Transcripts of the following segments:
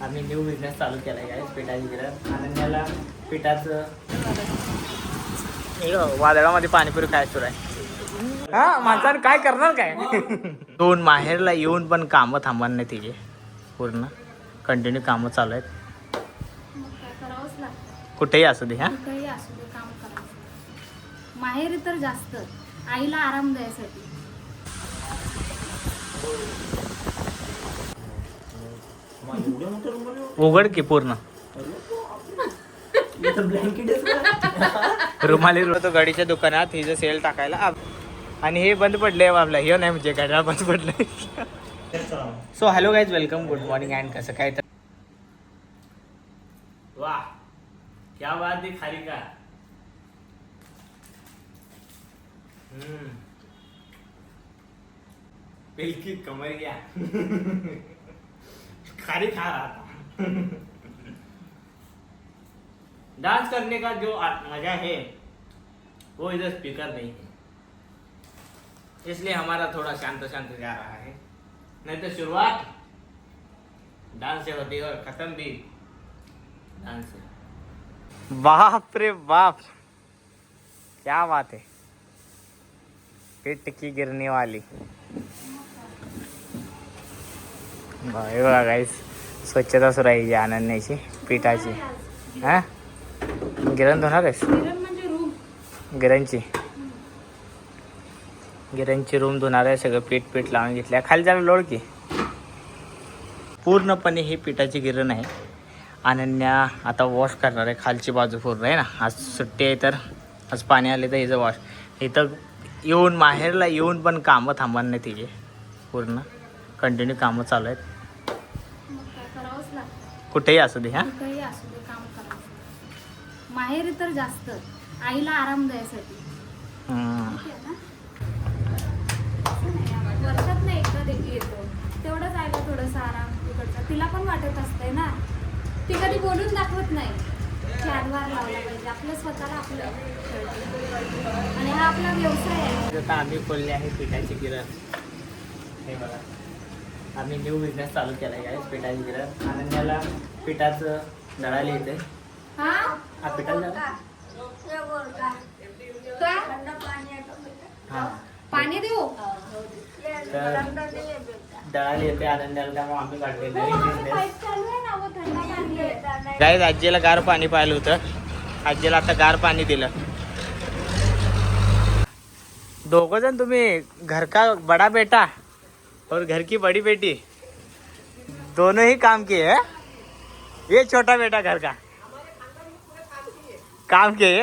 आम्ही new business चालू केला आहे पिठाची गिरण. अनन्याला पिठाचं वादळामध्ये पाणीपुरी काय सुरू आहे. हा माणसाने काय करणार काय. दोन माहेरला येऊन पण कामं थांबणार नाही तिचे. पूर्ण कंटिन्यू कामं चालू आहेत. कुठेही असू दे. हा कुठेही असू दे काम करायचं. माहेरी तर जास्त आईला आराम द्यायसाठी. उघड की पूर्ण रुमाली तो गाडीच्या दुकानात हिचं सेल टाकायला. आणि हे बंद पडले आपला हे नाही म्हणजे गाड्या बंद पडले. So hello guys, welcome, good morning. And कसं काय तर वाह क्या बात है खारी का. बिल्कुल कमर गया. खारी खा रहा था. डांस करने का जो मजा है वो इधर स्पीकर नहीं है, इसलिए हमारा थोड़ा शांत शांत जा रहा है. नहीं तो शुरुआत डांस से होती है और खत्म भी डांस से. बाप रे बाप, क्या बात है. पिठ की गिरने वाली. हे बघा गाईस, स्वच्छता सुरू आहे अनन्याची पिठाची. हा गिरण धुणार आहेस. म्हणजे रूम गिरणची रूम धुणार आहे. सगळं पीठ लावून घेतल्या. खाली जरा लोळ की. पूर्णपणे ही पिठाची गिरण आहे. अनन्या आता वॉश करणार आहे खालची बाजू पूर्ण आहे ना. आज सुट्टी आहे तर आज पाणी आले तर हिचं वॉश. इथं येऊन माहेरला येऊन पण कामं थांबणार नाही तिचे. पूर्ण कंटिन्यू कामं चालू आहेत. करावंच लागतं. कुठेही असू दे. हा कुठेही असू दे काम करायचं. माहेरी तर जास्त आईला आराम द्यायसाठी. वर्षात नाही एकदा देखील येतो तेवढंच आईला थोडंसं आराम तिकडचा. तिला पण वाटत असतंय ना, ती कधी बोलून दाखवत नाही की हातभार लावला पाहिजे. आपलं स्वतःला आपलं आणि हा आपला व्यवसाय आहे. आता आम्ही खोलले आहे पिठाची गिरण. हे बघा, आम्ही न्यू बिझनेस चालू केला आहे पिठाची गिरण. अनन्याला पिठाचं दळायला येते. हा पिठाचं हा पाणी देऊ. तर दळायला येते अनन्याला, त्यामुळे आम्ही काढले गाईज. आजीला गार पाणी पाहिलं होतं. आजीला आता गार पाणी दिलं. दोघं जण तुम्ही घर का बड़ा बेटा और घर की बड़ी बेटी दोनों ही काम किए हैं. ये छोटा बेटा घर का काम किए.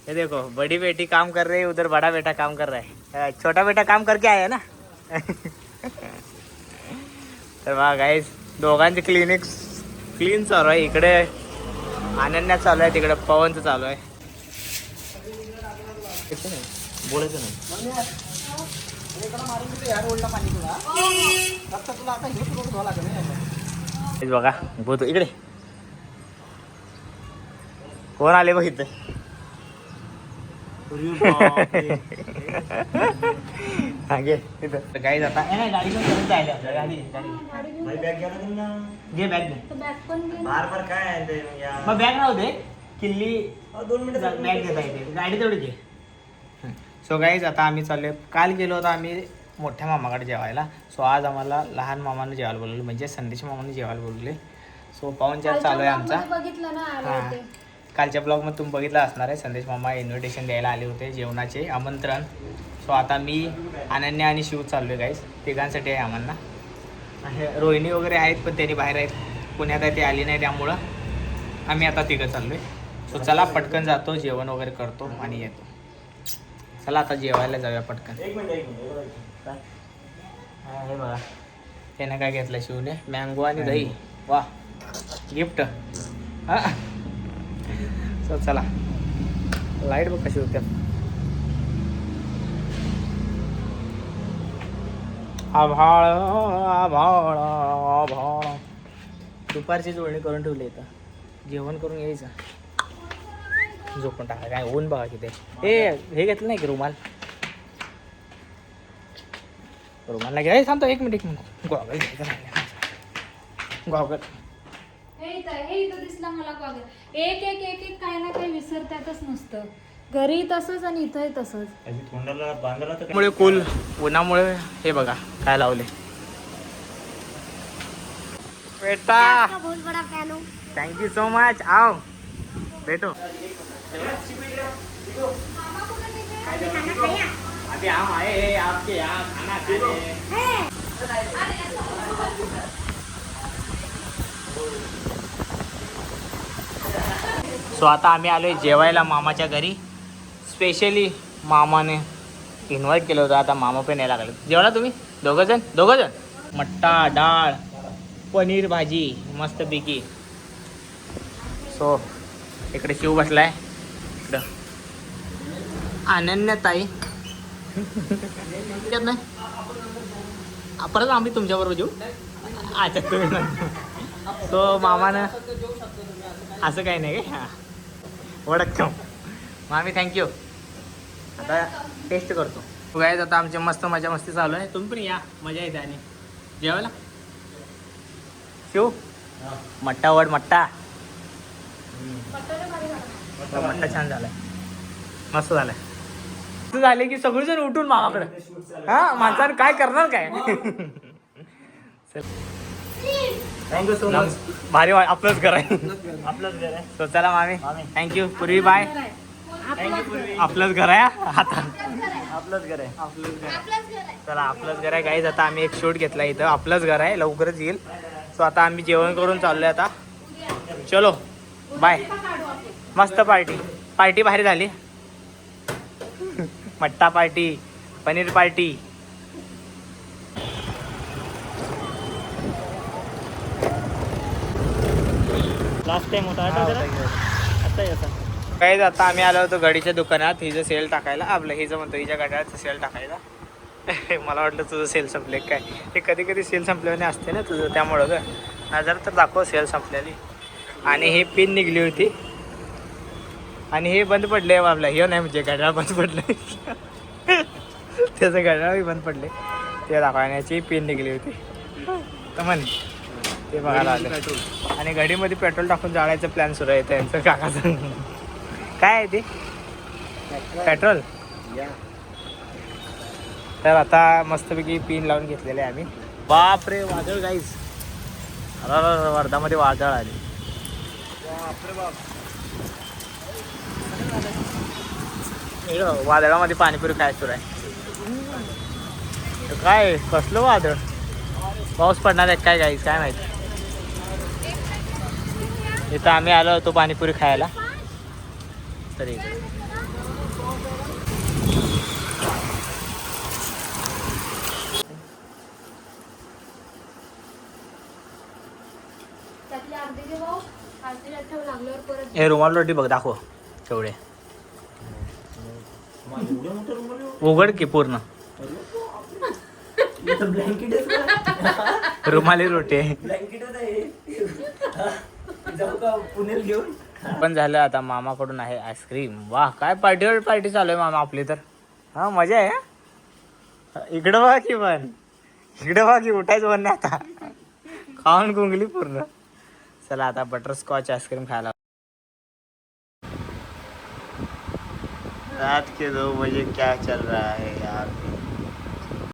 ये देखो, बड़ी बेटी काम कर रही है, उधर बड़ा बेटा काम कर रहा है. छोटा बेटा काम करके आया ना. तर बघा गाईज, दोघांची क्लीन चालू आहे. इकडे अनन्या चालू आहे, तिकडे पवनचं चालू आहे. बोलायचं नाही. बघा भूत इकडे कोण आले बघ इथं. गाडी जाता गाडी पण जायला गाडी घे बॅग घे. मग बॅग राहू दे. किल्ली 2 मिनिटं बॅग घेता येते. गाडी तेवढी घे. सो गाईज, आता आम्ही चाललोय. काल गेलो होतो आम्ही मोठ्या मामाकडे जेवायला. सो आज आम्हाला लहान मामाने जेवायला बोलवलं, म्हणजे संदेश मामाने जेवायला बोलवले. सो पाहुणचार चालू आहे आमचा. बघितलं ना आले हां, होते. कालच्या ब्लॉगमध्ये तुम्ही बघितलं असणार आहे. संदेश मामा इन्व्हिटेशन द्यायला आले होते, जेवणाचे आमंत्रण. सो आता मी, अनन्या आणि शिव चाललो आहे गाईज. तिघांसाठी आहे आम्हाला. रोहिणी वगैरे आहेत पण त्यांनी बाहेर आहेत, पुण्यात आहे, ते आली नाही. त्यामुळं आम्ही आता तिघं चाललो आहे. सो चला पटकन जातो, जेवण वगैरे करतो आणि येतो. चला आता जेवायला जाऊया पटकन. एक मिनिट. हे बघा, त्यानं काय घेतलं शिवने, मँगो आणि दही. वा, गिफ्ट. हां, सो चला. लाईट बघ कशी होत्या. आभाळ आभाळ आभाळ. दुपारची जोडणी करून ठेवली इथं. जेवण करून यायचं, झोपून टाका. काय ऊन बघा किती. हे घेतलं नाही की रुमाल नाही घ्यायचं. थांबतो एक मिनिट. गॉगल घ्यायचं राहिलं. गॉगल हे इथं दिसलं मला बघ. एक एक एक एक काही ना काही विसरतातच नुसतं. घरी तसंच आणि इथंही तसंच. तोंडाला बांधायला तर मुळे कूल उन्हामुळे हे बघा काय लावले. बेटा बहुत बड़ा फैन हूँ. Thank you so much. आओ भेटो. अभी हम आए हैं आपके यहाँ खाना खाने. सो आता आम्ही आलोय जेवायला मामाच्या घरी. स्पेशली मामाने इन्व्हाइट केलं होतं. आता मामा पण यायला लागले. जेवला तुम्ही दोघं जण. मट्टा डाळ पनीर भाजी मस्तपैकी. सो इकडे शिव बसलाय. इकडं अनन्याताई त्यात नाही. परत आम्ही तुमच्याबरोबर जेऊ. अच्छा तुम्ही तो मामानं असं काही नाही काय. ओळख मामी थँक्यू. आता टेस्ट करतो. गायज आता आमची मस्त मजा मस्ती चालू आहे. तुम्ही पण या मजा येते. आणि जेवायला शिव मट्टा वड मट्टा मट्टा छान झालाय. मस्त झालाय. असं झाले की सगळेजण उठून मामाकडे. हा माणसानं काय करणार काय. Thank you so much. भारी आपलंच घर आहे. आपलंच घर आहे. सो चला मामी थँक्यू. पूर्वी बाय. आपलंच घर आहे. आता आपलंच घर आहे. चला आपलंच घर आहे गाईज. आता आम्ही एक शूट घेतला इथं. आपलंच घर आहे लवकरच येईल. सो आता आम्ही जेवण करून चाललोय आता. चलो बाय. मस्त पार्टी भारी झाली. मट्टा party paneer party. Last time होता आता येता. काही आता आम्ही आलो होतो घडीच्या दुकानात हिचं सेल टाकायला. आपलं हिचं म्हणतो हिच्या घड्याळाचं सेल टाकायला. मला वाटलं तुझं सेल संपले काय. हे कधी कधी सेल संपल्याने असते ना तुझं. त्यामुळं ग नजर तर दाखव सेल संपलेली. आणि हे पिन निघली होती. आणि हे बंद पडले आपलं. हे नाही म्हणजे घड्याळ बंद पडलं. त्याचं घड्याळही बंद पडले. ते दाखवण्याची पिन निघली होती. तर म्हण ते बघायला आलं. आणि घडीमध्ये पेट्रोल टाकून जाळायचं प्लॅन सुरू आहे त्यांचं काकाचं. काय आहे ते पेट्रोल. तर आता मस्तपैकी पिन लावून घेतलेले आम्ही. बापरे वादळ गाईज. वर्धामध्ये वादळ आले. वादळामध्ये पाणीपुरी काय सुरू आहे. काय कसलं वादळ. पाऊस पडणार आहे काय गाईज काय माहिती. इथं आम्ही आलो होतो पाणीपुरी खायला. तरी हे रुमाल रोटी बघ दाखव तेवढे. उघड की पूर्ण. रुमाली रोटी आहे. पुण्याला घेऊन पण झालं आता. मामाकडून आहे आईस्क्रीम. वाह काय पार्टी चालू आहे मामा आपली तर. हा मजा आहे. इकडं बघा की पण इकडं बघा की उठायचं पण नाही आता. खाऊन गुंगली पूर्ण. चला आता बटरस्कॉच आईस्क्रीम खायला. रात के 2 बजे क्या चल रहा है यार.